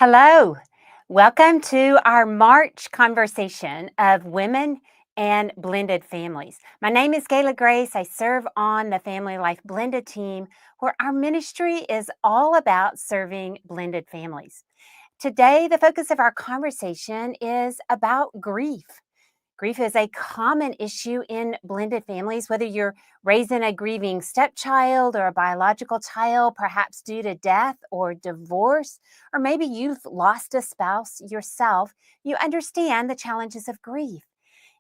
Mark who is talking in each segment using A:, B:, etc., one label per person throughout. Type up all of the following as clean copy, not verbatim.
A: Hello. Welcome to our March conversation of women and blended families. My name is Gayla Grace. I serve on the Family Life Blended team, where our ministry is all about serving blended families. Today, the focus of our conversation is about grief. Grief is a common issue in blended families, whether you're raising a grieving stepchild or a biological child, perhaps due to death or divorce, or maybe you've lost a spouse yourself. You understand the challenges of grief.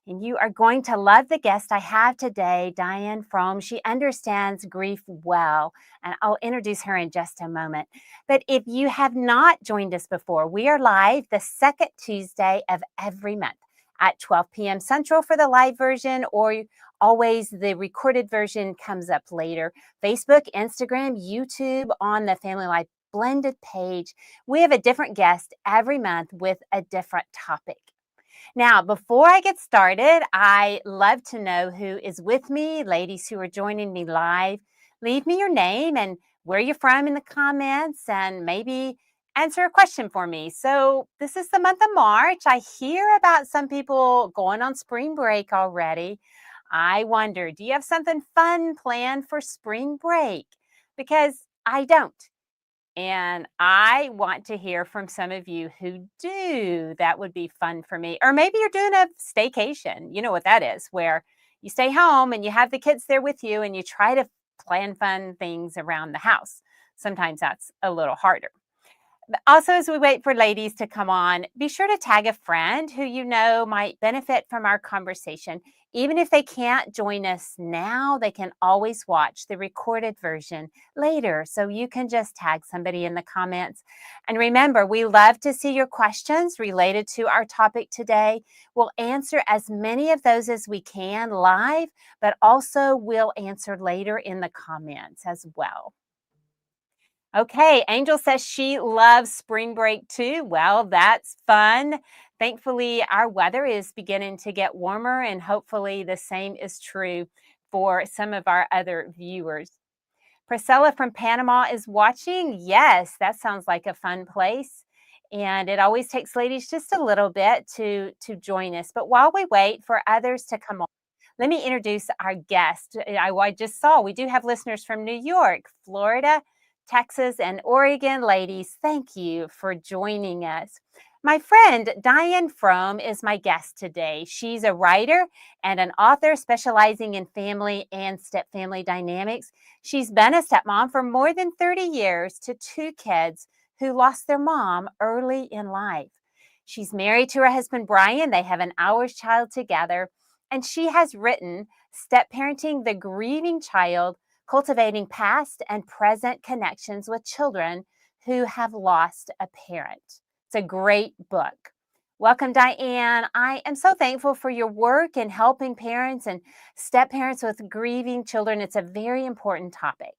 A: And you are going to love the guest I have today, Diane Fromme. She understands grief well, and I'll introduce her in just a moment. But if you have not joined us before, we are live the second Tuesday of every month at 12 p.m. Central for the live version, or always the recorded version comes up later. Facebook, Instagram, YouTube, on the Family Life Blended page. We have a different guest every month with a different topic. Now, before I get started, I love to know who is with me, ladies who are joining me live. Leave me your name and where you're from in the comments, and maybe answer a question for me. So this is the month of March. I hear about some people going on spring break already. I wonder, do you have something fun planned for spring break? Because I don't. And I want to hear from some of you who do. That would be fun for me. Or maybe you're doing a staycation. You know what that is, where you stay home and you have the kids there with you and you try to plan fun things around the house. Sometimes that's a little harder. But also, as we wait for ladies to come on, be sure to tag a friend who you know might benefit from our conversation. Even if they can't join us now, they can always watch the recorded version later. So you can just tag somebody in the comments. And remember, we love to see your questions related to our topic today. We'll answer as many of those as we can live, but also we'll answer later in the comments as well. Okay, Angel says she loves spring break too. Well, that's fun. Thankfully, our weather is beginning to get warmer, and hopefully the same is true for some of our other viewers. Priscilla from Panama is watching. Yes, that sounds like a fun place. And it always takes ladies just a little bit to join us. But while we wait for others to come on, let me introduce our guest. I just saw we do have listeners from New York, Florida, Texas, and Oregon. Ladies, thank you for joining us. My friend Diane Fromme is my guest today. She's a writer and an author specializing in family and stepfamily dynamics. She's been a stepmom for more than 30 years to two kids who lost their mom early in life. She's married to her husband, Brian. They have an ours child together. And she has written Step-Parenting the Grieving Child, Cultivating Past and Present Connections with Children Who Have Lost a Parent. It's a great book. Welcome, Diane. I am so thankful for your work in helping parents and step-parents with grieving children. It's a very important topic.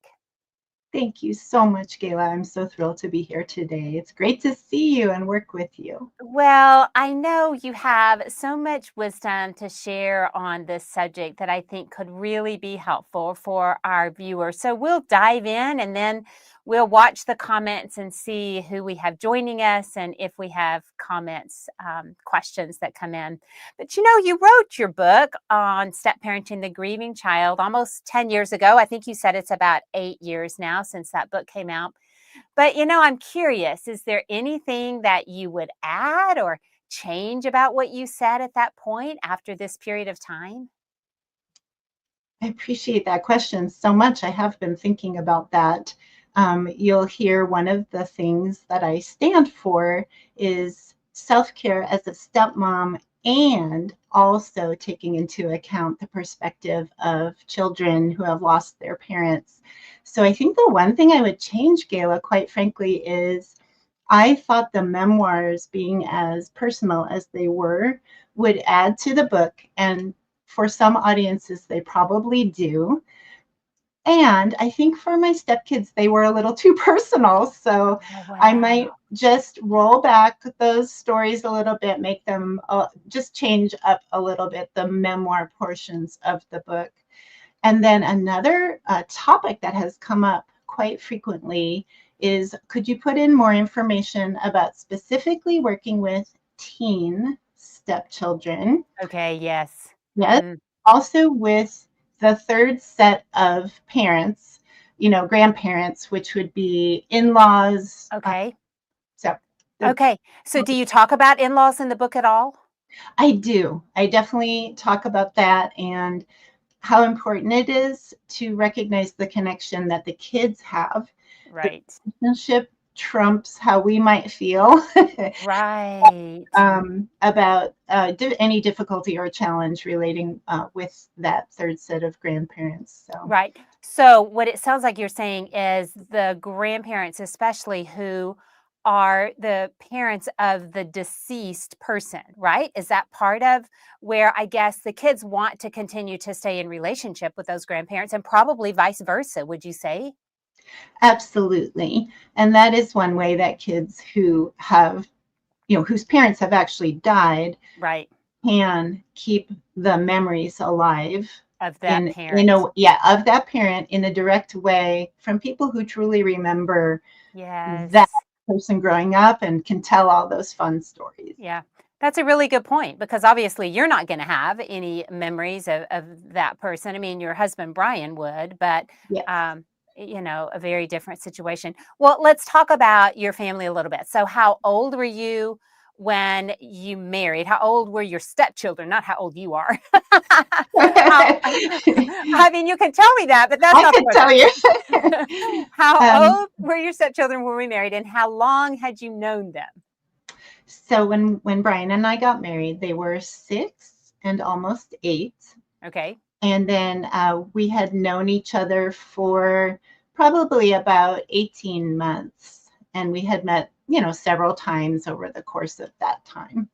B: Thank you so much, Gayla. I'm so thrilled to be here today. It's great to see you and work with you.
A: Well, I know you have so much wisdom to share on this subject that I think could really be helpful for our viewers. So we'll dive in and then we'll watch the comments and see who we have joining us and if we have comments, questions that come in. But you know, you wrote your book on Step-Parenting the Grieving Child almost 10 years ago. I think you said it's about 8 years now since that book came out. But, you know, I'm curious, is there anything that you would add or change about what you said at that point after this period of time?
B: I appreciate that question so much. I have been thinking about that. You'll hear one of the things that I stand for is self-care as a stepmom and also taking into account the perspective of children who have lost their parents. So I think the one thing I would change, Gayla, quite frankly, is I thought the memoirs, being as personal as they were, would add to the book. And for some audiences, they probably do. And I think for my stepkids, they were a little too personal. So
A: Oh, wow.
B: I might just roll back those stories a little bit, make them just change up a little bit the memoir portions of the book. And then another topic that has come up quite frequently is could you put in more information about specifically working with teen stepchildren?
A: Okay, yes.
B: Yes. Also with the third set of parents, grandparents, which would be in-laws.
A: Okay.
B: So the,
A: Okay. So do you talk about in-laws in the book at all?
B: I do. I definitely talk about that and how important it is to recognize the connection that the kids have. The
A: Right.
B: relationship trumps how we might feel
A: Right.
B: about any difficulty or challenge relating with that third set of grandparents. So,
A: Right. So what it sounds like you're saying is the grandparents, especially who are the parents of the deceased person, right? Is that part of where I guess the kids want to continue to stay in relationship with those grandparents and probably vice versa, would you say?
B: absolutely. And that is one way that kids who have, whose parents have actually died
A: Right.
B: can keep the memories alive
A: Of that
B: in
A: parent.
B: of that parent in a direct way from people who truly remember that
A: Yes.
B: person growing up and can tell all those fun stories.
A: Yeah, that's a really good point because obviously you're not going to have any memories of that person. I mean, your husband Brian would, but
B: Yes.
A: um, a very different situation. Well, let's talk about your family a little bit. So, how old were you when you married? How old were your stepchildren? Not how old you are. how, I mean, you can tell me that, but that's
B: I
A: not the
B: could tell you.
A: question. How
B: um,
A: old were your stepchildren when we married, and how long had you known them?
B: so when Brian and I got married, they were 6 and almost 8.
A: Okay.
B: And then we had known each other for probably about 18 months. And we had met, several times over the course of that time.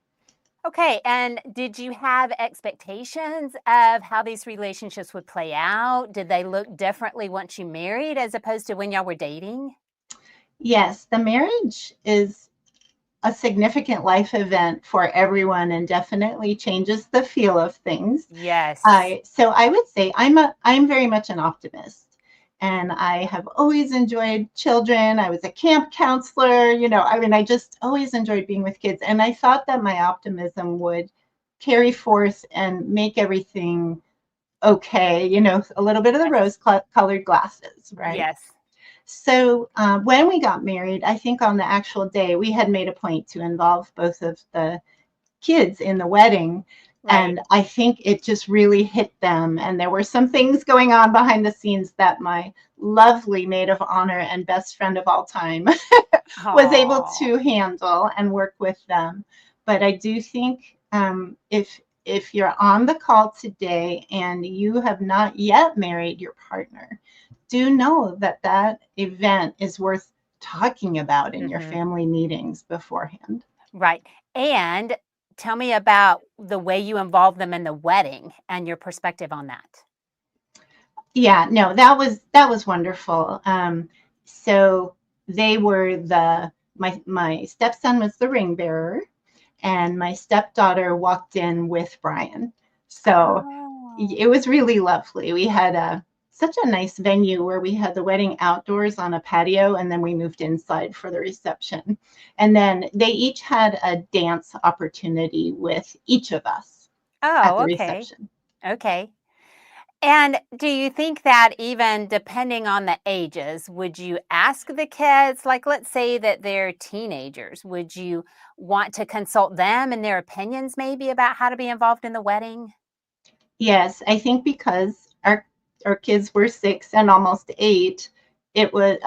A: Okay, and did you have expectations of how these relationships would play out? Did they look differently once you married as opposed to when y'all were dating?
B: Yes, the marriage is a significant life event for everyone and definitely changes the feel of things.
A: Yes.
B: So I would say I'm very much an optimist, and I have always enjoyed children. I was a camp counselor, I mean, I just always enjoyed being with kids, and I thought that my optimism would carry forth and make everything okay, a little bit of the
A: Yes.
B: rose-colored glasses, right?
A: Yes.
B: So when we got married, I think on the actual day, we had made a point to involve both of the kids in the wedding.
A: Right.
B: And I think it just really hit them. And there were some things going on behind the scenes that my lovely maid of honor and best friend of all time was able
A: Oh.
B: to handle and work with them. But I do think if you're on the call today and you have not yet married your partner, do know that that event is worth talking about in your
A: Hmm.
B: family meetings beforehand.
A: Right. And tell me about the way you involved them in the wedding and your perspective on that.
B: Yeah, no, that was wonderful. So they were my stepson was the ring bearer, and my stepdaughter walked in with Brian. So
A: Oh.
B: it was really lovely. We had such a nice venue where we had the wedding outdoors on a patio, and then we moved inside for the reception. And then they each had a dance opportunity with each of us at
A: Oh,
B: the
A: okay.
B: reception.
A: Okay. And do you think that even depending on the ages, would you ask the kids, like let's say that they're teenagers, would you want to consult them and their opinions maybe about how to be involved in the wedding?
B: Yes, I think because our kids were 6 and almost 8,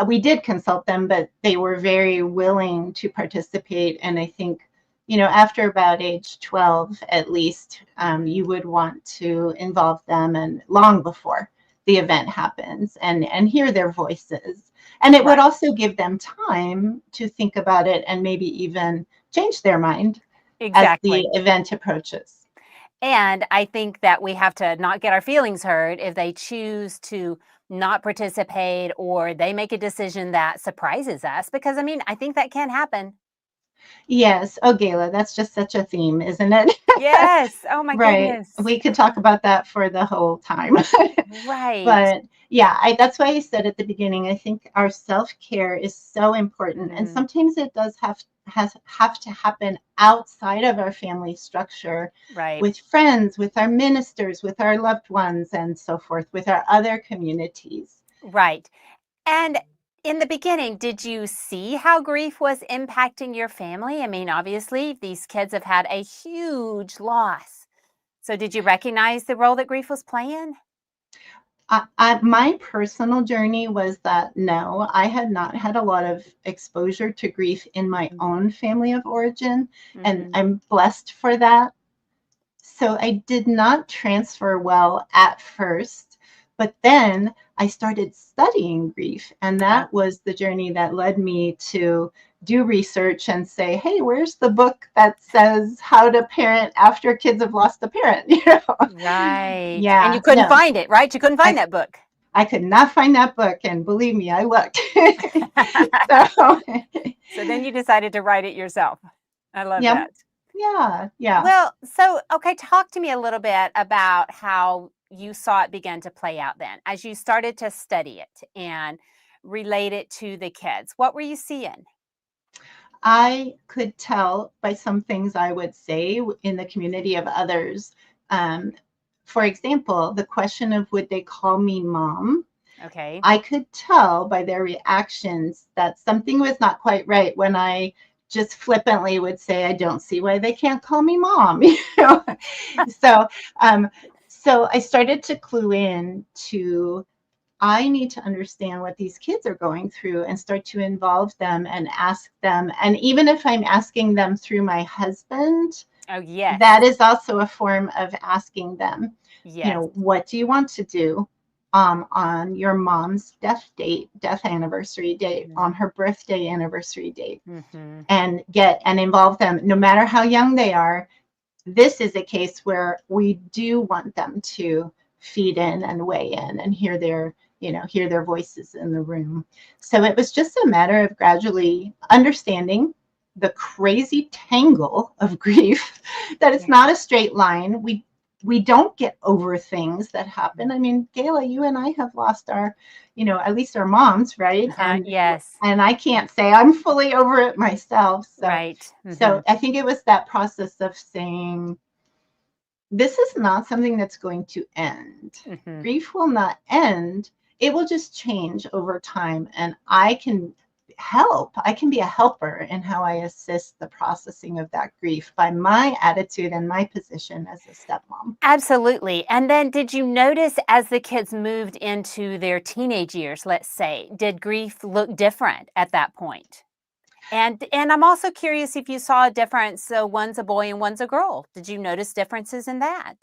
B: we did consult them, but they were very willing to participate. And I think, after about age 12, at least,
A: Mhm.
B: you would want to involve them and long before the event happens and hear their voices. And it would
A: Right.
B: also give them time to think about it and maybe even change their mind as the
A: Exactly.
B: event approaches.
A: And I think that we have to not get our feelings hurt if they choose to not participate or they make a decision that surprises us because I mean, I think that can happen.
B: Yes. Oh, Gayla, that's just such a theme, isn't it?
A: Yes. Oh my
B: Right.
A: goodness.
B: We could talk about that for the whole time.
A: Right.
B: But yeah, that's why I said at the beginning, I think our self-care is so important. And
A: Mhm.
B: sometimes it does have to happen outside of our family structure
A: Right.
B: with friends, with our ministers, with our loved ones, and so forth, with our other communities.
A: Right. And in the beginning, did you see how grief was impacting your family? I mean, obviously, these kids have had a huge loss. So, did you recognize the role that grief was playing?
B: My personal journey was that no, I had not had a lot of exposure to grief in my
A: Mhm.
B: own family of origin, and
A: Mhm.
B: I'm blessed for that. So I did not transfer well at first, but then I started studying grief, and
A: Oh,
B: that was the journey that led me to do research and say, hey, where's the book that says how to parent after kids have lost a parent?
A: right. And you
B: Yeah,
A: couldn't
B: no,
A: find it, right? You couldn't find
B: I
A: that book.
B: I could not find that book, and believe me, I looked. So,
A: So then you decided to write it yourself. I love
B: yeah,
A: that.
B: yeah.
A: Well, so, okay, talk to me a little bit about how you saw it begin to play out then as you started to study it and relate it to the kids. What were you seeing?
B: I could tell by some things I would say in the community of others. Um, for example, the question of would they call me mom?
A: Okay.
B: I could tell by their reactions that something was not quite right when I just flippantly would say, I don't see why they can't call me mom. So, um, so I started to clue in to I need to understand what these kids are going through and start to involve them and ask them. And even if I'm asking them through my husband,
A: Oh, yes.
B: that is also a form of asking them,
A: Yes.
B: what do you want to do on your mom's death anniversary date,
A: Mhm.
B: on her birthday anniversary date,
A: Mhm.
B: and get and involve them, no matter how young they are. This is a case where we do want them to feed in and weigh in and hear their voices in the room. So it was just a matter of gradually understanding the crazy tangle of grief that it's
A: Yeah.
B: not a straight line. We don't get over things that happen. I mean, Gayla, you and I have lost our, at least our moms, right?
A: Yes.
B: And I can't say I'm fully over it myself. So
A: Right.
B: so
A: Mhm.
B: I think it was that process of saying, this is not something that's going to end.
A: Mhm.
B: Grief will not end. It will just change over time. And I can help. I can be a helper in how I assist the processing of that grief by my attitude and my position as a stepmom.
A: Absolutely. And then did you notice as the kids moved into their teenage years, let's say, did grief look different at that point? And I'm also curious if you saw a difference, so one's a boy and one's a girl. Did you notice differences in that?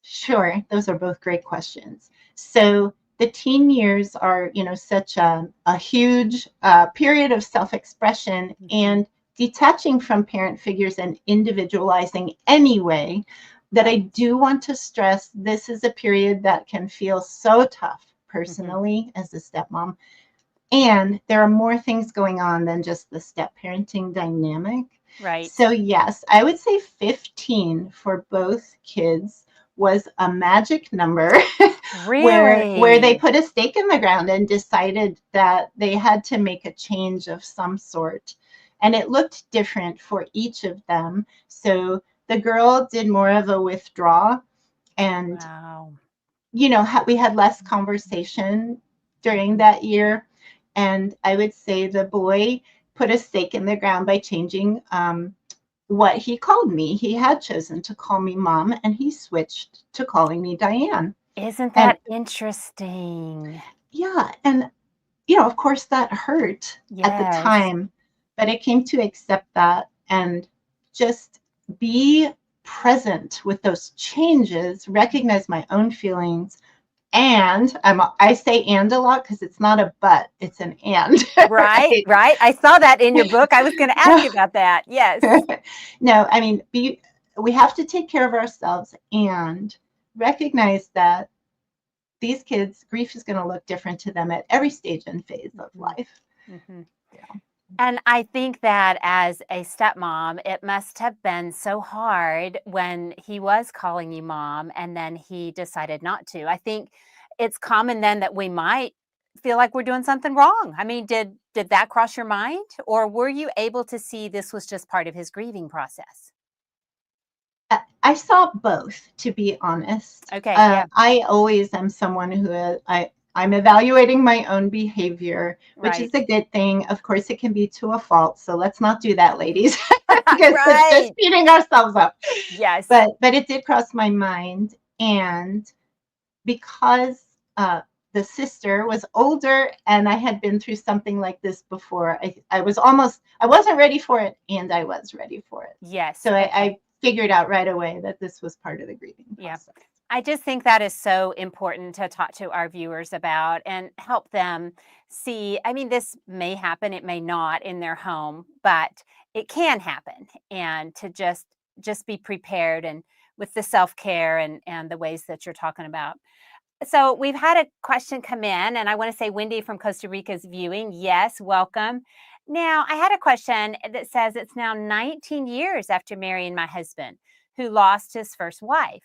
B: Sure, those are both great questions. So the teen years are, such a huge period of self-expression
A: Mhm.
B: and detaching from parent figures and individualizing anyway, that I
A: Right.
B: do want to stress this is a period that can feel so tough
A: Mhm.
B: personally as a stepmom. And there are more things going on than just the step parenting dynamic.
A: Right.
B: So, yes, I would say 15 for both kids was a magic number where they
A: Really?
B: put a stake in the ground and decided that they had to make a change of some sort. And it looked different for each of them. So the girl did more of a withdraw, and
A: Wow.
B: we had less conversation during
A: Mhm.
B: that year. And I would say the boy put a stake in the ground by changing what he called me. He had chosen to call me mom, and he switched to calling me Diane.
A: Isn't
B: And
A: that interesting?
B: yeah, and of course that hurt at the
A: Yes.
B: time, but I came to accept that and just be present with those changes, recognize my own feelings. And I say and a lot because it's not a but, it's an and,
A: Right,
B: right?
A: right. I saw that in your book. I was gonna ask you about that. Yes.
B: No, I mean, we have to take care of ourselves and recognize that these kids, grief is going to look different to them at every stage and phase of
A: Mhm.
B: life.
A: Mhm.
B: Yeah.
A: And I think that as a stepmom, it must have been so hard when he was calling you mom and then he decided not to. I think it's common then that we might feel like we're doing something wrong. I mean, did that cross your mind or were you able to see this was just part of his grieving process?
B: I saw both, to be honest.
A: Okay, yeah,
B: I always am someone who I'm evaluating my own behavior, which is
A: right.
B: a good thing. Of course, it can be to a fault, so let's not do that, ladies, because it's just
A: Right.
B: beating ourselves up.
A: Yes.
B: But it did cross my mind, and because the sister was older and I had been through something like this before, I wasn't ready for it and I was ready for it.
A: Yes.
B: So
A: Okay.
B: I figured out right away that this was part of the grieving
A: Yeah.
B: process.
A: I just think that is so important to talk to our viewers about and help them see. I mean, this may happen, it may not in their home, but it can happen. And to just be prepared and with the self-care and the ways that you're talking about. So we've had a question come in, and I want to say Wendy from Costa Rica is viewing. Yes, welcome. Now, I had a question that says it's now 19 years after marrying my husband, who lost his first wife.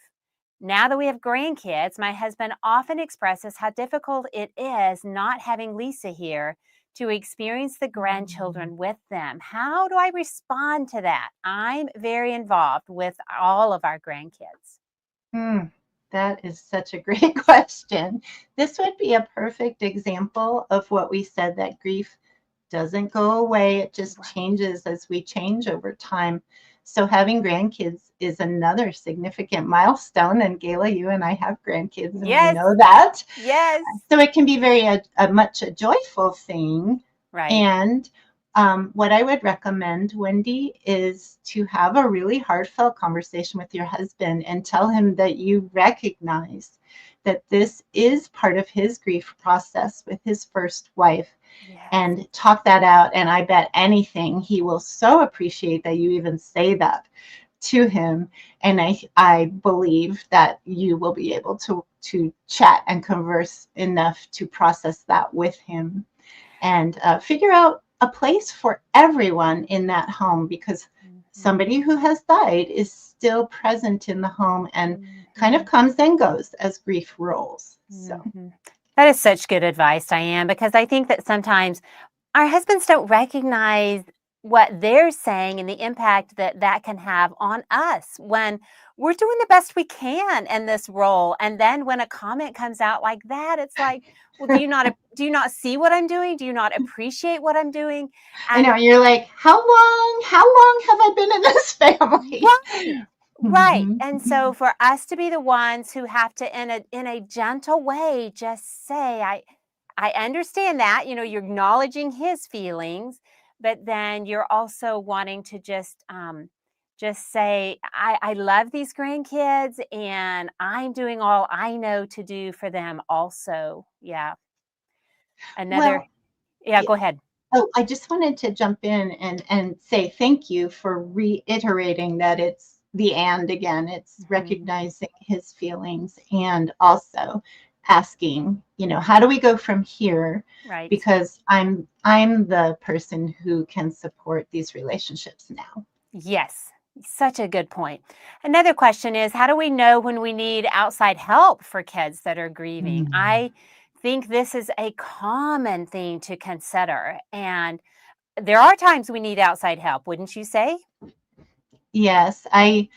A: Now that we have grandkids, my husband often expresses how difficult it is not having Lisa here to experience the grandchildren with them. How do I respond to that? I'm very involved with all of our grandkids.
B: Hmm, that is such a great question. This would be a perfect example of what we said, that grief doesn't go away. It just
A: Right.
B: changes as we change over time. So having grandkids is another significant milestone. And Gayla, you and I have grandkids, and we
A: Yes,
B: know that.
A: yes.
B: So it can be very much a joyful thing.
A: Right.
B: And what I would recommend, Wendy, is to have a really heartfelt conversation with your husband and tell him that you recognize that this is part of his grief process with his first wife,
A: Yes.
B: and talk that out. And I bet anything he will so appreciate that you even say that to him. And I believe that you will be able to chat and converse enough to process that with him, and figure out a place for everyone in that home, because
A: Mhm.
B: somebody who has died is still present in the home and kind of
A: Mhm.
B: comes and goes as grief rolls. So
A: Mhm. That is such good advice, Diane, because I think that sometimes our husbands don't recognize what they're saying and the impact that that can have on us when we're doing the best we can in this role. And then when a comment comes out like that, it's like, well, do you not see what I'm doing? Do you not appreciate what I'm doing?
B: I
A: And
B: know you're like, how long have I been in this family?
A: right. Right.
B: Mhm.
A: And so for us to be the ones who have to in a gentle way just say I understand that, you're acknowledging his feelings, but then you're also wanting to just say I love these grandkids and I'm doing all I know to do for them also. Yeah. Another
B: Well,
A: yeah, go ahead.
B: oh, I just wanted to jump in and say thank you for reiterating that it's the and again. It's
A: Mhm.
B: recognizing his feelings and also asking, how do we go from here?
A: Right.
B: Because I'm the person who can support these relationships now.
A: Yes, such a good point. Another question is how do we know when we need outside help for kids that are grieving?
B: Mm.
A: I think this is a common thing to consider. And there are times we need outside help, wouldn't you say?
B: Yes, I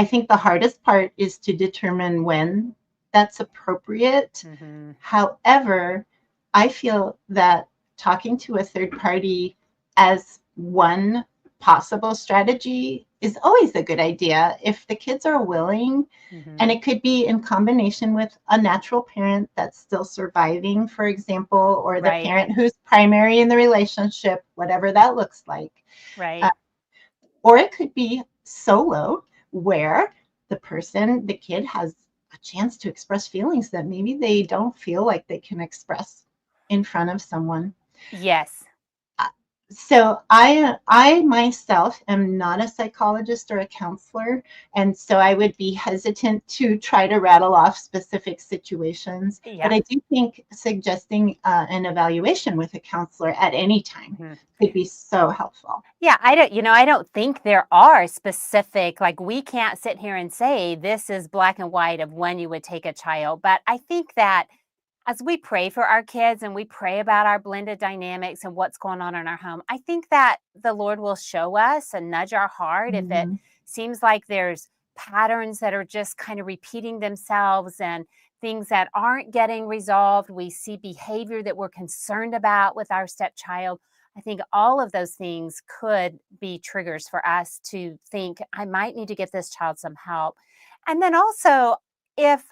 B: think the hardest part is to determine when that's appropriate.
A: Hmm.
B: However, I feel that talking to a third party as one possible strategy is always a good idea if the kids are willing. And
A: Hmm.
B: it could be in combination with a natural parent that's still surviving, for example, or the
A: Right,
B: parent who's primary in the relationship, whatever that looks like. Uh,
A: right.
B: or it could be solo, where the kid has a chance to express feelings that maybe they don't feel like they can express in front of someone.
A: Yes.
B: So I myself am not a psychologist or a counselor, and so I would be hesitant to try to rattle off specific situations. But
A: Yeah.
B: I do think suggesting an evaluation with a counselor at any time
A: Mhm.
B: could be so helpful.
A: Yeah, I don't think there are specific, like, we can't sit here and say this is black and white of when you would take a child. But I think that as we pray for our kids and we pray about our blended dynamics and what's going on in our home, I think that the Lord will show us and nudge our heart if it
B: Mhm.
A: seems like there's patterns that are just kind of repeating themselves and things that aren't getting resolved. We see behavior that we're concerned about with our stepchild. I think all of those things could be triggers for us to think, I might need to get this child some help. And then also, if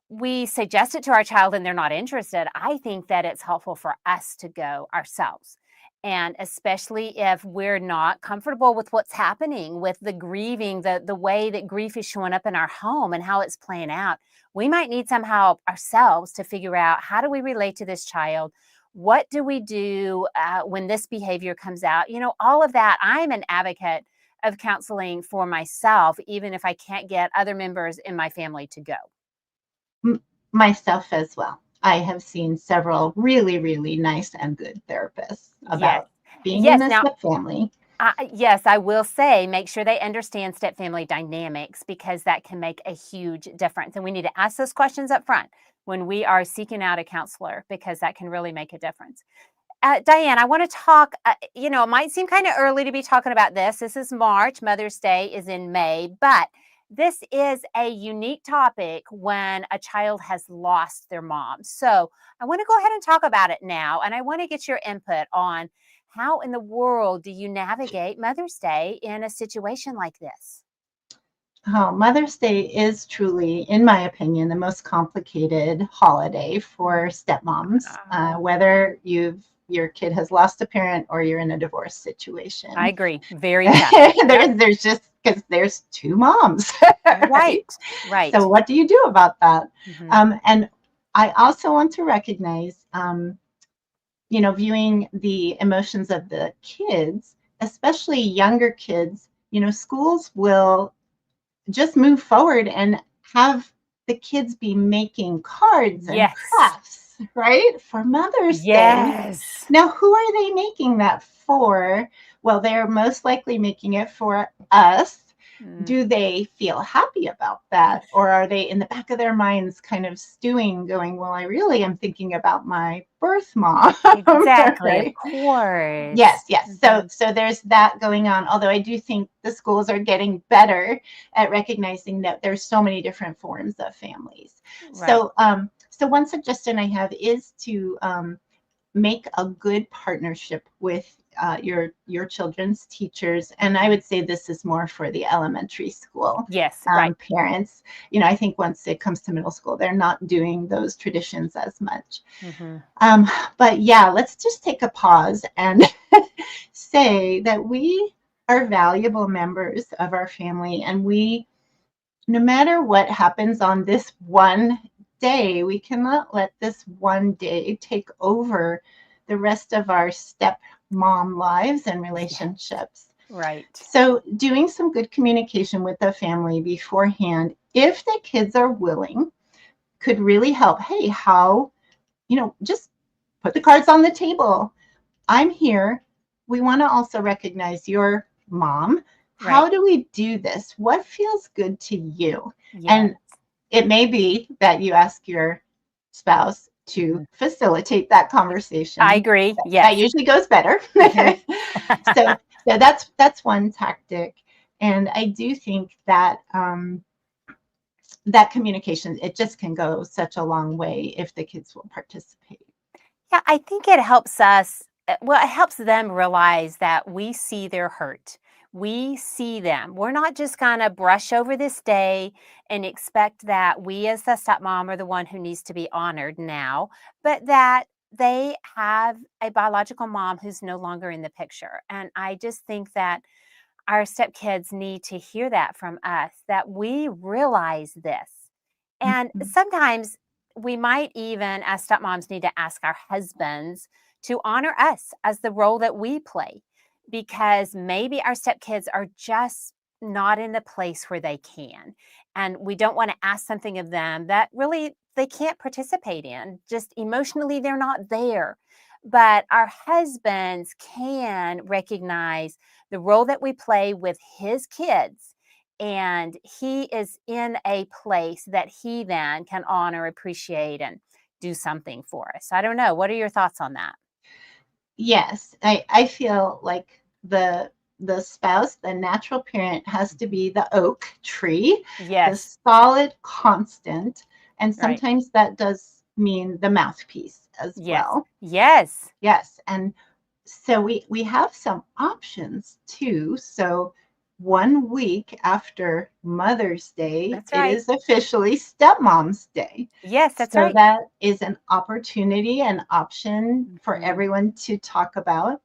A: we suggest it to our child and they're not interested, I think that it's helpful for us to go ourselves. And especially if we're not comfortable with what's happening with the grieving, the way that grief is showing up in our home and how it's playing out, we might need some help ourselves to figure out, how do we relate to this child? What do we do when this behavior comes out? All of that. I'm an advocate of counseling for myself, even if I can't get other members in my family to go.
B: M- Myself as well. I have seen several really, really nice and good therapists
A: Yes.
B: about being in
A: Yes,
B: a
A: now
B: step family.
A: yes, I will say, make sure they understand step family dynamics, because that can make a huge difference, and we need to ask those questions up front when we are seeking out a counselor, because that can really make a difference. Diane, I want to talk. It might seem kind of early to be talking about this. This is March. Mother's Day is in May, but this is a unique topic when a child has lost their mom. So I want to go ahead and talk about it now. And I want to get your input on, how in the world do you navigate Mother's Day in a situation like this?
B: Oh, Mother's Day is truly, in my opinion, the most complicated holiday for stepmoms,
A: Oh,
B: whether your kid has lost a parent or you're in a divorce
A: I
B: situation.
A: agree. Very tough. Yep.
B: There's just because there's two moms,
A: Right.
B: right?
A: Right.
B: So what do you do about that?
A: Hmm.
B: And I also want to recognize, viewing the emotions of the kids, especially younger kids. Schools will just move forward and have the kids be making cards and
A: Yes.
B: crafts, right? For Mother's Day.
A: Yes.
B: Now, who are they making that for? Well, they're most likely making it for us.
A: Mm,
B: Do they feel happy about that? Or are they in the back of their minds kind of stewing, going, well, I really am thinking about my birth mom,
A: exactly. Of
B: right?
A: course.
B: Yes, yes. So
A: Mhm.
B: so there's that going on. Although I do think the schools are getting better at recognizing that there's so many different forms of families.
A: Right.
B: So one suggestion I have is to make a good partnership with your children's teachers, and I
A: Mhm.
B: would say this is more for the elementary school
A: Yes, right.
B: parents. I think once it comes to middle school, they're not doing those traditions as much.
A: Mhm.
B: Um, but yeah, let's just take a pause and say that we are valuable members of our family, and no matter what happens on this one day, we cannot let this one day take over the rest of our step mom lives and
A: Yeah,
B: relationships.
A: right.
B: So, doing some good communication with the family beforehand, if the kids are willing, could really help. Hey, how, just put the cards on the table. I'm here. We want to also recognize your mom.
A: Right.
B: How do we do this? What feels good to you?
A: Yeah.
B: And it may be that you ask your spouse to
A: Mhm.
B: facilitate that
A: I
B: conversation.
A: agree.
B: That
A: Yes.
B: usually goes better.
A: Mhm.
B: so so that's one tactic. And I do think that that communication, it just can go such a long way if the kids will participate.
A: Yeah, I think it helps us, it helps them realize that we see their hurt. We see them. We're not just going to brush over this day and expect that we, as the stepmom, are the one who needs to be honored now, but that they have a biological mom who's no longer in the picture. And I just think that our stepkids need to hear that from us, that we realize this. And
B: Mhm.
A: sometimes we might even, as stepmoms, need to ask our husbands to honor us as the role that we play, because maybe our stepkids are just not in the place where they can. And we don't want to ask something of them that really they can't participate in. Just emotionally, they're not there. But our husbands can recognize the role that we play with his kids. And he is in a place that he then can honor, appreciate, and do something for us. I don't know. What are your thoughts on that?
B: Yes, I feel like the spouse, the natural parent, has to be the oak tree, the
A: Yes,
B: solid constant, and
A: right.
B: sometimes that does mean the mouthpiece as
A: Yes.
B: well.
A: Yes.
B: Yes, and so we have some options too. So 1 week after Mother's Day,
A: That's
B: it
A: right.
B: is officially Stepmom's Day.
A: Yes, that's
B: So
A: right.
B: that is an opportunity, an option for
A: Mhm.
B: everyone to talk about.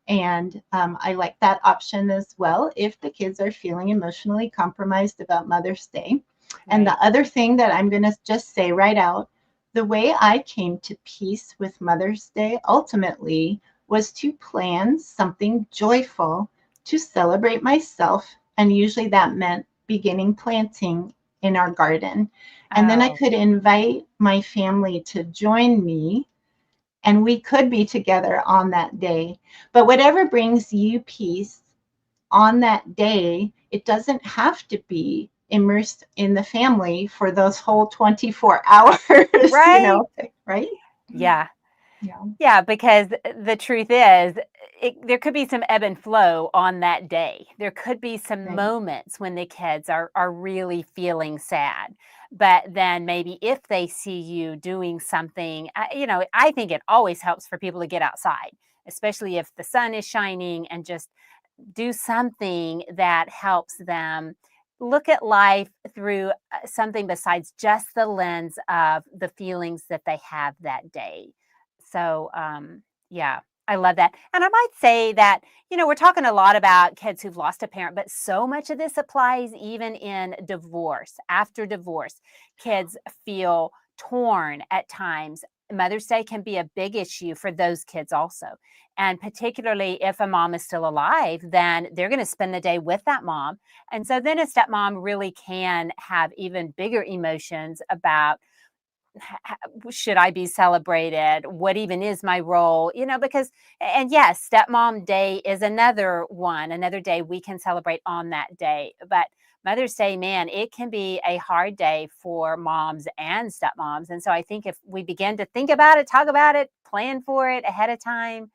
B: And I like that option as well if the kids are feeling emotionally compromised about Mother's Day. And
A: Right.
B: the other thing that I'm going to just say right out, the way I came to peace with Mother's Day ultimately was to plan something joyful to celebrate myself. And usually that meant beginning planting in our garden. And then I
A: Oh,
B: could invite my family to join me, and we could be together on that day. But whatever brings you peace on that day, it doesn't have to be immersed in the family for those whole 24 hours,
A: right.
B: right?
A: Yeah.
B: Yeah,
A: Yeah, because the truth is, there could be some ebb and flow on that day. There could be some
B: right.
A: moments when the kids are really feeling sad. But then maybe if they see you doing something, I think it always helps for people to get outside, especially if the sun is shining, and just do something that helps them look at life through something besides just the lens of the feelings that they have that day. So, yeah, I love that. And I might say that, we're talking a lot about kids who've lost a parent, but so much of this applies even in divorce. After divorce, kids feel torn at times. Mother's Day can be a big issue for those kids also. And particularly if a mom is still alive, then they're going to spend the day with that mom. And so then a stepmom really can have even bigger emotions about, should I be celebrated? What even is my role? Because, and yes, stepmom day is another one, another day we can celebrate on that day. But Mother's Day, man, it can be a hard day for moms and stepmoms. And so I think if we begin to think about it, talk about it, plan for it ahead of time,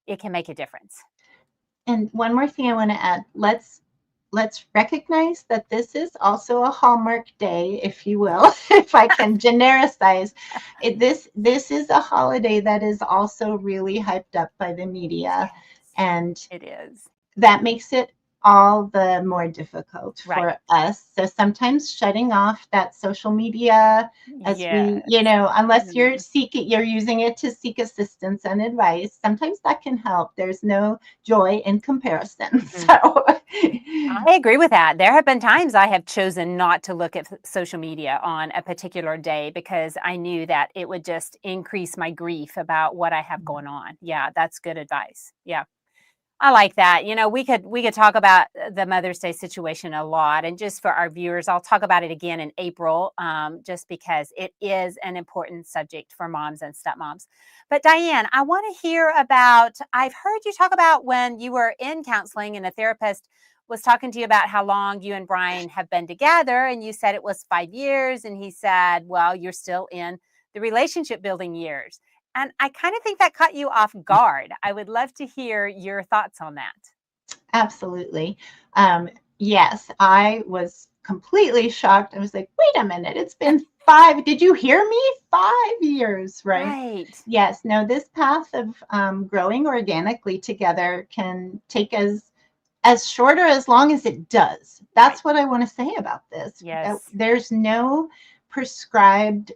A: it can make a difference.
B: And one more thing I want to add. Let's recognize that this is also a Hallmark day, if you will, if I can genericize it. This is a holiday that is also really hyped up by the media,
A: Yes,
B: and
A: it is.
B: that makes it all the more difficult
A: Right.
B: for us. So sometimes shutting off that social media as we,
A: Yes.
B: unless
A: Mhm.
B: you're using it to seek assistance and advice, sometimes that can help. There's no joy in comparison.
A: Mhm.
B: So
A: I agree with that. There have been times I have chosen not to look at social media on a particular day because I knew that it would just increase my grief about what I have going on. Yeah, that's good advice. Yeah. I like that. We could talk about the Mother's Day situation a lot, and just for our viewers, I'll talk about it again in April, just because it is an important subject for moms and stepmoms. But Diane, I want to hear about. I've heard you talk about when you were in counseling and a therapist was talking to you about how long you and Brian have been together, and you said it was 5 years, and he said, "Well, you're still in the relationship building years." And I kind of think that caught you off guard. I would love to hear your thoughts on that.
B: absolutely. Yes, I was completely shocked. I was like, wait a minute, it's been 5. Did you hear me? 5 years, right?
A: Right.
B: Yes, no, this path of growing organically together can take as short or as long as it does.
A: Right.
B: That's what I want to say about this.
A: Yes.
B: There's no prescribed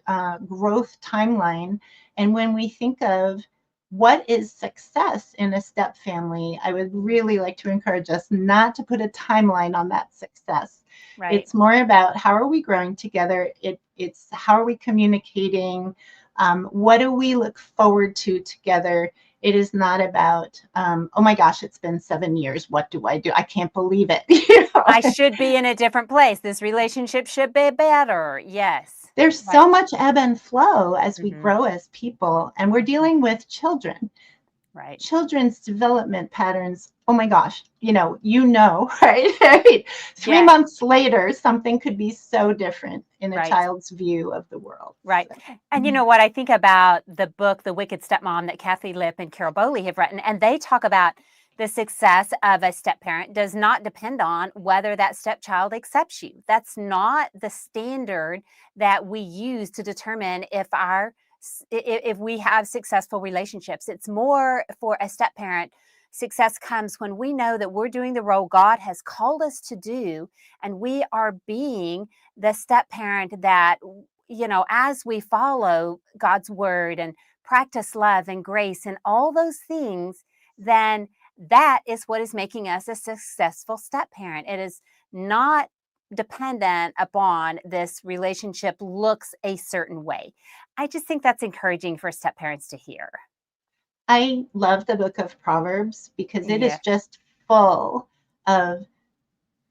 B: growth timeline. And when we think of what is success in a step family, I would really like to encourage us not to put a timeline on that success.
A: Right.
B: It's more about how are we growing together? It's how are we communicating? What do we look forward to together? It is not about, oh my gosh, it's been 7 years. What do I do? I can't believe it. You know?
A: I should be in a different place. This relationship should be better. Yes.
B: There's
A: Right.
B: so much ebb and flow as we
A: Mm-hmm.
B: grow as people, and we're dealing with children.
A: Right.
B: Children's development patterns, oh my gosh, right? 3
A: Yes.
B: months later, something could be so different in a
A: Right.
B: child's view of the world.
A: Right.
B: So,
A: And you know what? I think about the book, The Wicked Stepmom, that Kathy Lipp and Carol Bowley have written, and they talk about the success of a step parent does not depend on whether that stepchild accepts you. That's not the standard that we use to determine if we have successful relationships. It's more for a step parent. Success comes when we know that we're doing the role God has called us to do, and we are being the step parent that, as we follow God's word and practice love and grace and all those things, then that is what is making us a successful step parent. It is not dependent upon this relationship looks a certain way. I just think that's encouraging for step parents to hear.
B: I love the book of Proverbs because it is
A: Yeah.
B: just full of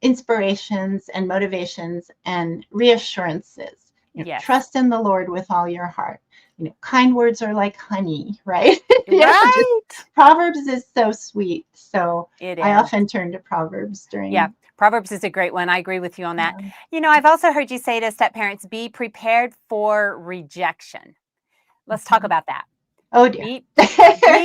B: inspirations and motivations and reassurances.
A: Yes.
B: Trust in the Lord with all your heart. Kind words are like honey, right? Just
A: Right.
B: Proverbs is so sweet. So
A: It
B: I
A: is.
B: often turn to Proverbs
A: Yeah.
B: during.
A: Proverbs is a great one. I agree with you on that.
B: Yeah.
A: I've also heard you say to step parents, be prepared for rejection. Let's talk
B: Mhm.
A: about that.
B: Oh dear.
A: Be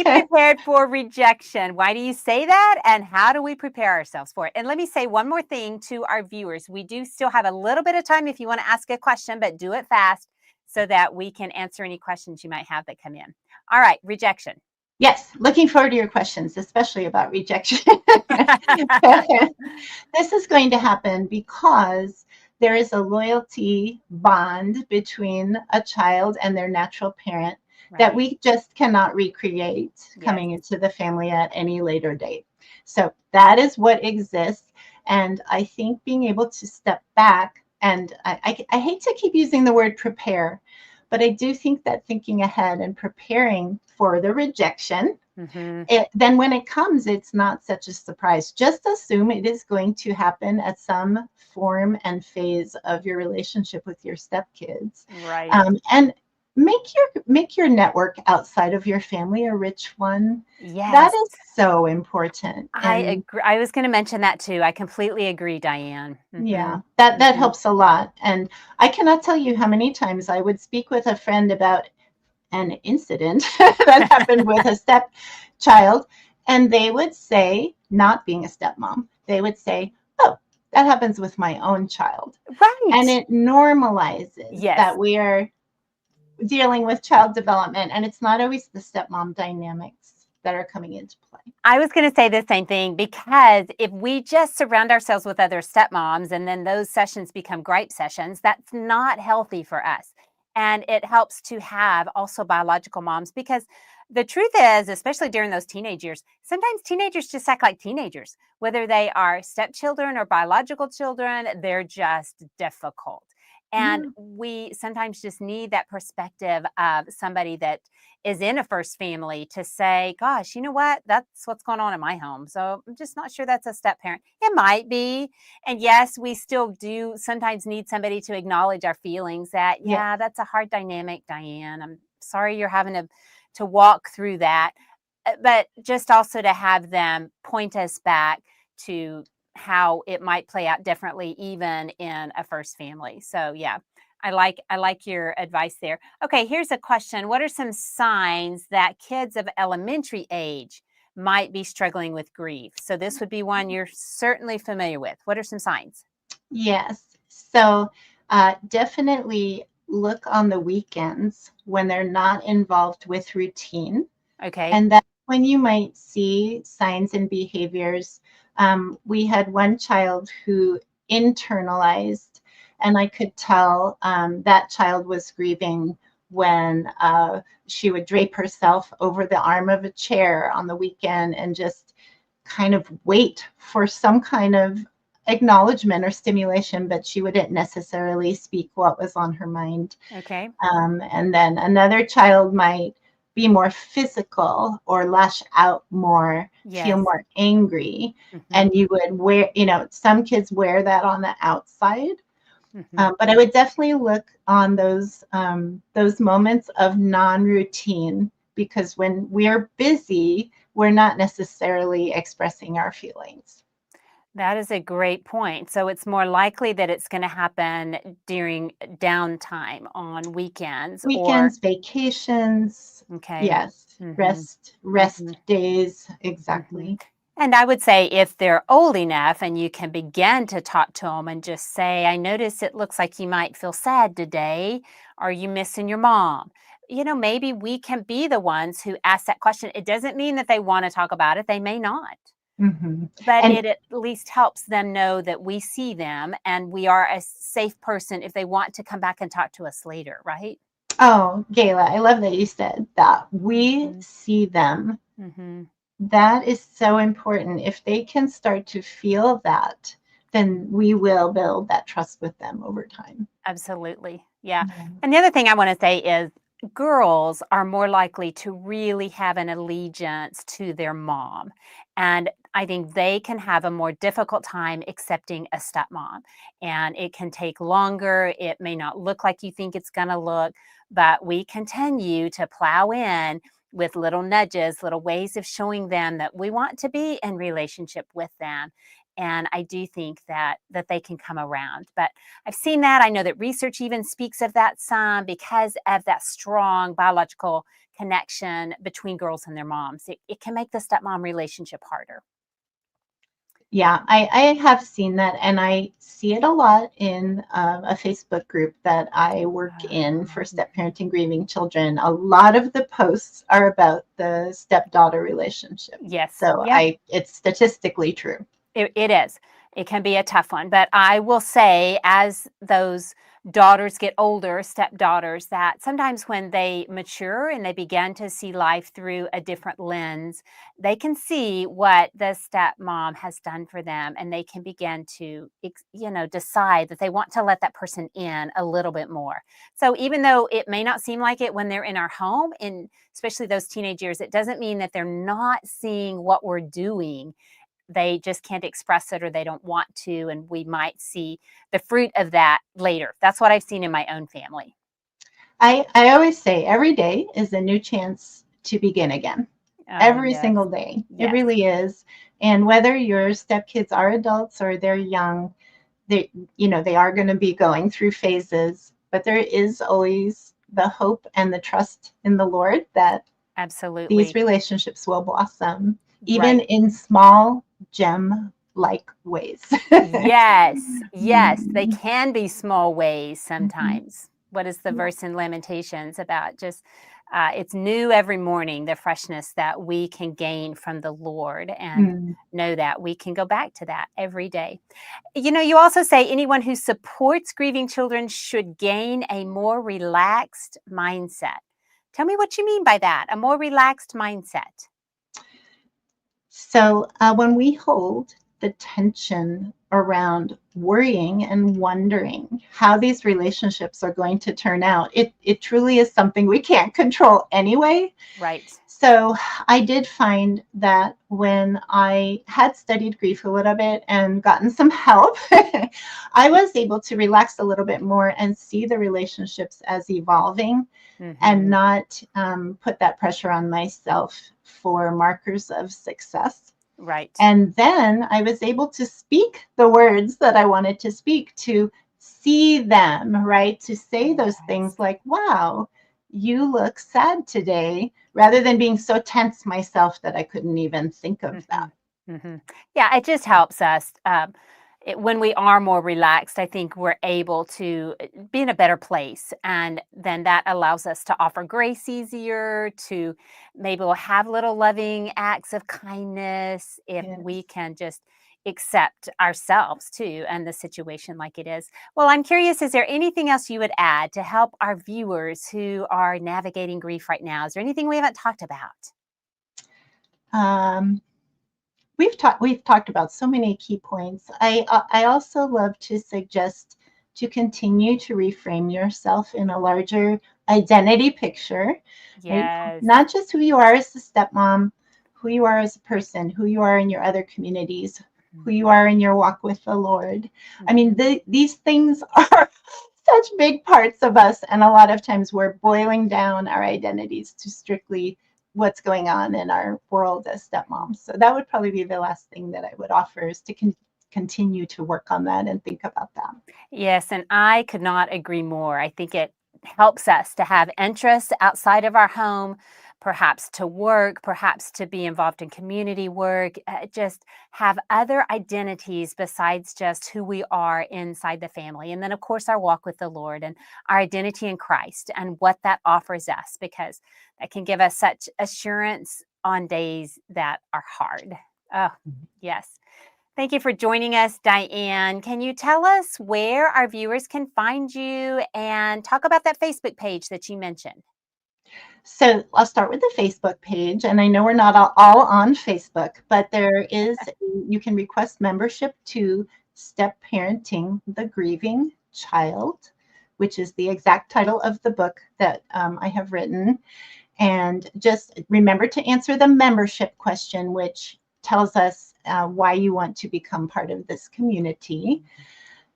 A: prepared for rejection. Why do you say that? And how do we prepare ourselves for it? And let me say one more thing to our viewers. We do still have a little bit of time if you want to ask a question, but do it fast so that we can answer any questions you might have that come in. All right, rejection.
B: Yes, looking forward to your questions, especially about rejection. This is going to happen because there is a loyalty bond between a child and their natural parent that
A: Right.
B: we just cannot recreate
A: Yes.
B: coming into the family at any later date. So that is what exists. And I think being able to step back, and I hate to keep using the word prepare, but I do think that thinking ahead and preparing for the rejection,
A: Mm-hmm.
B: then when it comes, it's not such a surprise. Just assume it is going to happen at some form and phase of your relationship with your stepkids,
A: Right.
B: and make your network outside of your family a rich one. That
A: Yes.
B: is so important,
A: I
B: and
A: agree. I was going to mention that too. I completely agree, Diane. Mm-hmm.
B: yeah, that
A: Mm-hmm.
B: helps a lot. And I cannot tell you how many times I would speak with a friend about an incident that happened with a stepchild, and they would say, not being a stepmom, they would say, oh, that happens with my own child. And
A: Right.
B: it normalizes
A: Yes.
B: that we are dealing with child development, and it's not always the stepmom dynamics that are coming into play.
A: I was going to say the same thing because if we just surround ourselves with other stepmoms and then those sessions become gripe sessions, that's not healthy for us. And it helps to have also biological moms because the truth is, especially during those teenage years, sometimes teenagers just act like teenagers, whether they are stepchildren or biological children, they're just difficult. And
B: Yeah.
A: we sometimes just need that perspective of somebody that is in a first family to say, gosh, you know what? That's what's going on in my home. So I'm just not sure that's a step parent. It might be. And yes, we still do sometimes need somebody to acknowledge our feelings that,
B: Yes.
A: yeah, that's a hard dynamic, Diane. I'm sorry you're having to walk through that. But just also to have them point us back to how it might play out differently, even in a first family. So yeah, I like your advice there. Okay, here's a question. What are some signs that kids of elementary age might be struggling with grief? So this would be one you're certainly familiar with. What are some signs?
B: Yes. So definitely look on the weekends when they're not involved with routine.
A: Okay.
B: And that's when you might see signs and behaviors. We had one child who internalized, and I could tell that child was grieving when she would drape herself over the arm of a chair on the weekend and just kind of wait for some kind of acknowledgement or stimulation, but she wouldn't necessarily speak what was on her mind.
A: Okay.
B: And then another child might be more physical or lash out more, feel
A: Yes.
B: more angry.
A: Mhm.
B: And you would wear, some kids wear that on the outside.
A: Mhm.
B: But I would definitely look on those moments of non-routine, because when we're busy, we're not necessarily expressing our feelings.
A: That is a great point. So it's more likely that it's gonna happen during downtime on weekends or
B: Weekends, vacations,
A: okay.
B: yes,
A: Mhm.
B: rest
A: Mhm.
B: days,
A: Mhm.
B: exactly.
A: And I would say if they're old enough and you can begin to talk to them and just say, I notice it looks like you might feel sad today. Are you missing your mom? Maybe we can be the ones who ask that question. It doesn't mean that they want to talk about it, they may not.
B: Hmm.
A: But
B: And
A: it at least helps them know that we see them and we are a safe person if they want to come back and talk to us later, right?
B: oh, Gayla, I love that you said that. We
A: Mhm.
B: see them.
A: Mhm.
B: That is so important. If they can start to feel that, then we will build that trust with them over time.
A: Absolutely. Yeah.
B: Yeah.
A: And the other thing I want to say is girls are more likely to really have an allegiance to their mom. And I think they can have a more difficult time accepting a stepmom. And it can take longer. It may not look like you think it's going to look, but we continue to plow in with little nudges, little ways of showing them that we want to be in relationship with them. And I do think that they can come around. But I've seen that. I know that research even speaks of that some because of that strong biological connection between girls and their moms. It can make the stepmom relationship harder.
B: Yeah, I have seen that, and I see it a lot in a Facebook group that I work in for
A: Mhm.
B: step parenting grieving children. A lot of the posts are about the stepdaughter relationship.
A: Yes.
B: So
A: Yep.
B: it's statistically true.
A: It is. It can be a tough one, but I will say as those daughters get older, stepdaughters, that sometimes when they mature and they begin to see life through a different lens, they can see what the stepmom has done for them and they can begin to, decide that they want to let that person in a little bit more. So even though it may not seem like it when they're in our home, and especially those teenage years, it doesn't mean that they're not seeing what we're doing. They just can't express it or they don't want to, and we might see the fruit of that later. That's what I've seen in my own family.
B: I always say every day is a new chance to begin again.
A: Oh,
B: Every
A: yes.
B: single day. It
A: Yes.
B: really is. And whether your stepkids are adults or they're young, they are going to be going through phases, but there is always the hope and the trust in the Lord that these
A: Absolutely.
B: relationships will blossom, even
A: Right.
B: in small gem like ways.
A: Yes. Yes. They
B: Mhm.
A: can be small ways
B: Mhm.
A: sometimes. What is the verse in Lamentations about? Just it's new every morning, the freshness that we can gain from the Lord and
B: Mm.
A: know that we can go back to that every day. You also say anyone who supports grieving children should gain a more relaxed mindset. Tell me what you mean by that, a more relaxed mindset.
B: So when we hold the tension around worrying and wondering how these relationships are going to turn out, it truly is something we can't control anyway.
A: Right.
B: So I did find that when I had studied grief a little bit and gotten some help, I was able to relax a little bit more and see the relationships as evolving and
A: Mhm.
B: not put that pressure on myself for markers of success.
A: Right.
B: And then I was able to speak the words that I wanted to speak, to see them, right? To say those
A: Yes.
B: things like, wow, you look sad today, rather than being so tense myself that I couldn't even think of that.
A: Mhm. Mhm. Yeah, it just helps us, when we are more relaxed, I think we're able to, be in a better place, and then that allows us to offer grace easier, to maybe we'll have little loving acts of kindness if we
B: Yes.
A: can just accept ourselves too and the situation like it is. Well, I'm curious, is there anything else you would add to help our viewers who are navigating grief right now? Is there anything we haven't talked about?
B: Um, we've talked about so many key points. I also love to suggest to continue to reframe yourself in a larger identity picture, right?
A: Yes.
B: Not just who you are as a stepmom, who you are as a person, who you are in your other communities, who you are in your walk with the Lord. I mean, these things are such big parts of us, and a lot of times we're boiling down our identities to strictly what's going on in our world as stepmoms. So that would probably be the last thing that I would offer, is to continue to work on that and think about that.
A: Yes, and I could not agree more. I think it helps us to have interests outside of our home, perhaps to work, perhaps to be involved in community work, just have other identities besides just who we are inside the family. And then, of course, our walk with the Lord and our identity in Christ and what that offers us, because that can give us such assurance on days that are hard. Oh, yes. Thank you for joining us, Diane. Can you tell us where our viewers can find you and talk about that Facebook page that you mentioned?
B: So I'll start with the Facebook page, and I know we're not all on Facebook, but you can request membership to Step Parenting the Grieving Child, which is the exact title of the book that I have written. And just remember to answer the membership question, which tells us why you want to become part of this community.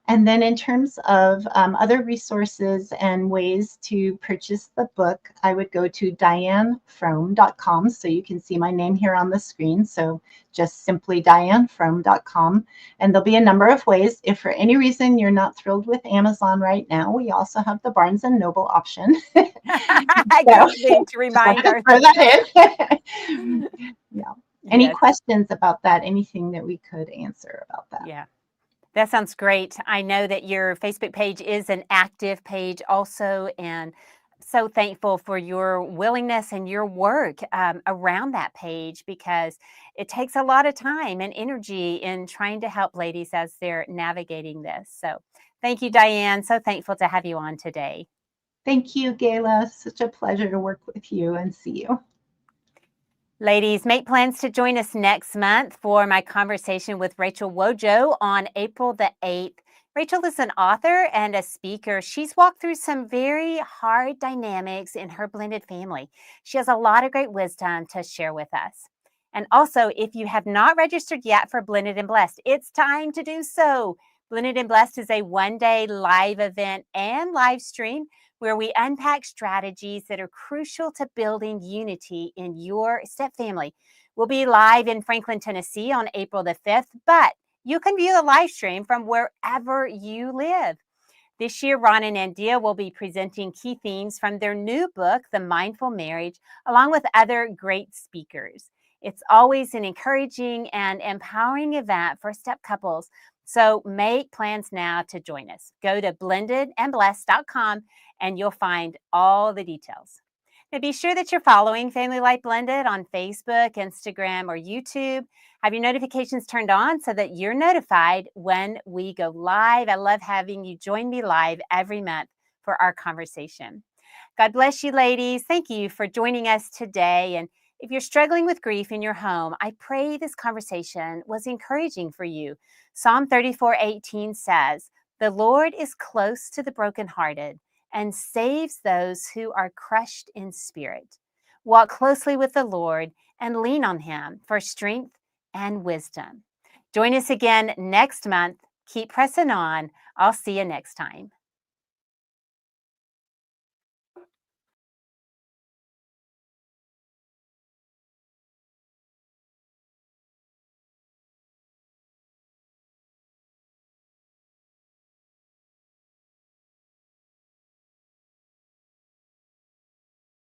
B: And then in terms of other resources and ways to purchase the book, I would go to dianefromme.com. So you can see my name here on the screen. So just simply dianefromme.com. And there'll be a number of ways. If for any reason you're not thrilled with Amazon right now, we also have the Barnes and Noble option. So,
A: Good to remind
B: throw
A: ourselves.
B: that in. Yeah. Any
A: Yes.
B: questions about that? Anything that we could answer about that?
A: Yeah. That sounds great. I know that your Facebook page is an active page also, and so thankful for your willingness and your work around that page, because it takes a lot of time and energy in trying to help ladies as they're navigating this. So thank you, Diane. So thankful to have you on today.
B: Thank you, Gayla. Such a pleasure to work with you and see you.
A: Ladies, make plans to join us next month for my conversation with Rachel Wojo on April the 8th. Rachel is an author and a speaker. She's walked through some very hard dynamics in her blended family. She has a lot of great wisdom to share with us. And also, if you have not registered yet for Blended and Blessed, it's time to do so. Blended and Blessed is a one-day live event and live stream where we unpack strategies that are crucial to building unity in your step family. We'll be live in Franklin, Tennessee on April the 5th, but you can view the live stream from wherever you live. This year, Ron and Andia will be presenting key themes from their new book, The Mindful Marriage, along with other great speakers. It's always an encouraging and empowering event for step couples. So make plans now to join us. Go to blendedandblessed.com and you'll find all the details. Now be sure that you're following Family Life Blended on Facebook, Instagram, or YouTube. Have your notifications turned on so that you're notified when we go live. I love having you join me live every month for our conversation. God bless you, ladies. Thank you for joining us today. And if you're struggling with grief in your home, I pray this conversation was encouraging for you. Psalm 34:18 says, "The Lord is close to the brokenhearted and saves those who are crushed in spirit." Walk closely with the Lord and lean on Him for strength and wisdom. Join us again next month. Keep pressing on. I'll see you next time.